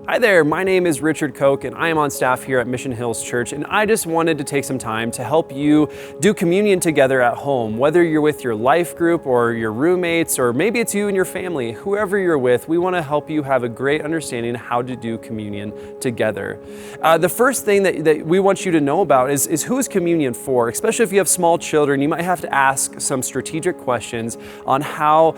Hi there, my name is Richard Koch and I am on staff here at Mission Hills Church, and I just wanted to take some time to help you do communion together at home. Whether you're with your life group or your roommates, or maybe it's you and your family, whoever you're with, we want to help you have a great understanding of how to do communion together. The first thing that we want you to know about is who is communion for? Especially if you have small children, you might have to ask some strategic questions on how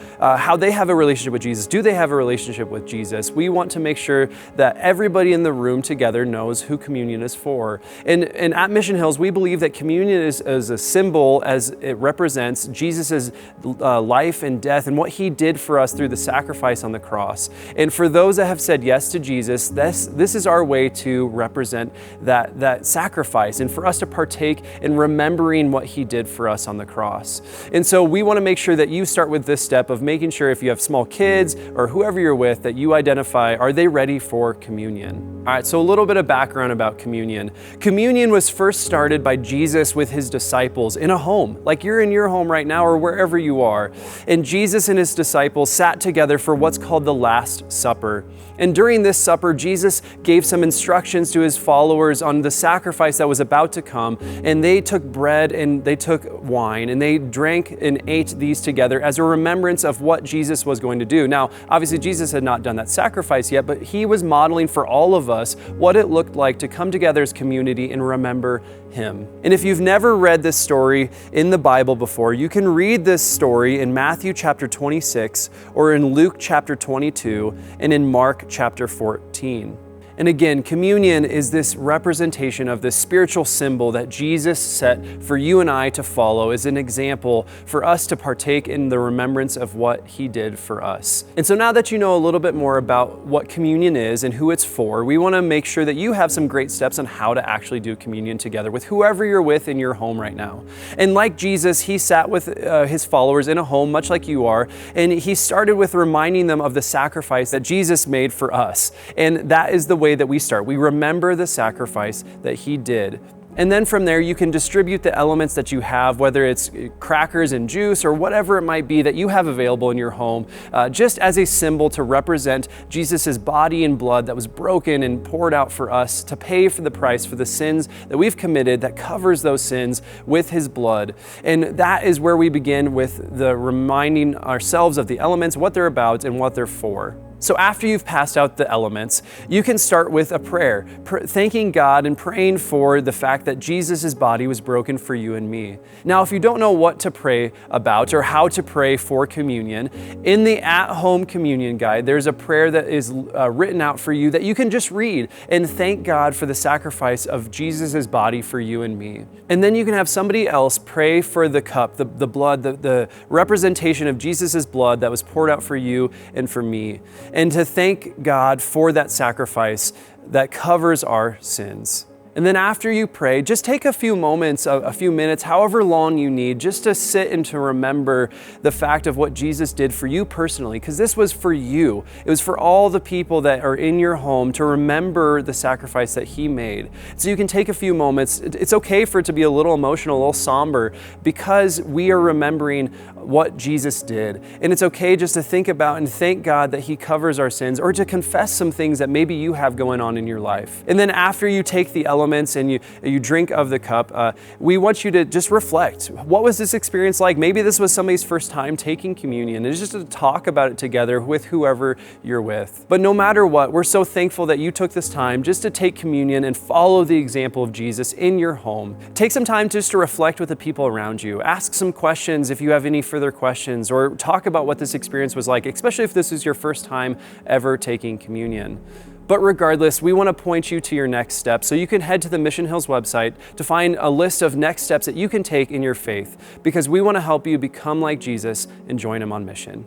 they have a relationship with Jesus. Do they have a relationship with Jesus? We want to make sure that everybody in the room together knows who communion is for. And at Mission Hills, we believe that communion is a symbol, as it represents Jesus' life and death and what he did for us through the sacrifice on the cross. And for those that have said yes to Jesus, this is our way to represent that sacrifice and for us to partake in remembering what he did for us on the cross. And so we want to make sure that you start with this step of making sure, if you have small kids or whoever you're with, that you identify, are they ready for communion? All right, so a little bit of background about communion. Communion was first started by Jesus with his disciples in a home, like you're in your home right now or wherever you are. And Jesus and his disciples sat together for what's called the Last Supper. And during this supper, Jesus gave some instructions to his followers on the sacrifice that was about to come. And they took bread and they took wine and they drank and ate these together as a remembrance of what Jesus was going to do. Now, obviously, Jesus had not done that sacrifice yet, but he was modeling for all of us what it looked like to come together as community and remember him. And if you've never read this story in the Bible before, you can read this story in Matthew chapter 26 or in Luke chapter 22 and in Mark chapter 14. And again, communion is this representation of this spiritual symbol that Jesus set for you and I to follow as an example for us to partake in the remembrance of what he did for us. And so now that you know a little bit more about what communion is and who it's for, we want to make sure that you have some great steps on how to actually do communion together with whoever you're with in your home right now. And like Jesus, he sat with his followers in a home, much like you are, and he started with reminding them of the sacrifice that Jesus made for us. And that is the way that we start. We remember the sacrifice that he did. And then from there, you can distribute the elements that you have, whether it's crackers and juice or whatever it might be that you have available in your home, just as a symbol to represent Jesus' body and blood that was broken and poured out for us to pay for the price for the sins that we've committed, that covers those sins with his blood. And that is where we begin with the reminding ourselves of the elements, what they're about and what they're for. So after you've passed out the elements, you can start with a prayer, thanking God and praying for the fact that Jesus' body was broken for you and me. Now, if you don't know what to pray about or how to pray for communion, in the at-home communion guide, there's a prayer that is written out for you that you can just read and thank God for the sacrifice of Jesus' body for you and me. And then you can have somebody else pray for the cup, the blood, the representation of Jesus' blood that was poured out for you and for me. And to thank God for that sacrifice that covers our sins. And then after you pray, just take a few moments, a few minutes, however long you need, just to sit and to remember the fact of what Jesus did for you personally, because this was for you. It was for all the people that are in your home to remember the sacrifice that he made. So you can take a few moments. It's okay for it to be a little emotional, a little somber, because we are remembering what Jesus did. And it's okay just to think about and thank God that he covers our sins, or to confess some things that maybe you have going on in your life. And then after you take the elements and you drink of the cup, we want you to just reflect. What was this experience like? Maybe this was somebody's first time taking communion. It's just to talk about it together with whoever you're with. But no matter what, we're so thankful that you took this time just to take communion and follow the example of Jesus in your home. Take some time just to reflect with the people around you. Ask some questions if you have any further questions, or talk about what this experience was like, especially if this is your first time ever taking communion. But regardless, we want to point you to your next step, so you can head to the Mission Hills website to find a list of next steps that you can take in your faith, because we want to help you become like Jesus and join him on mission.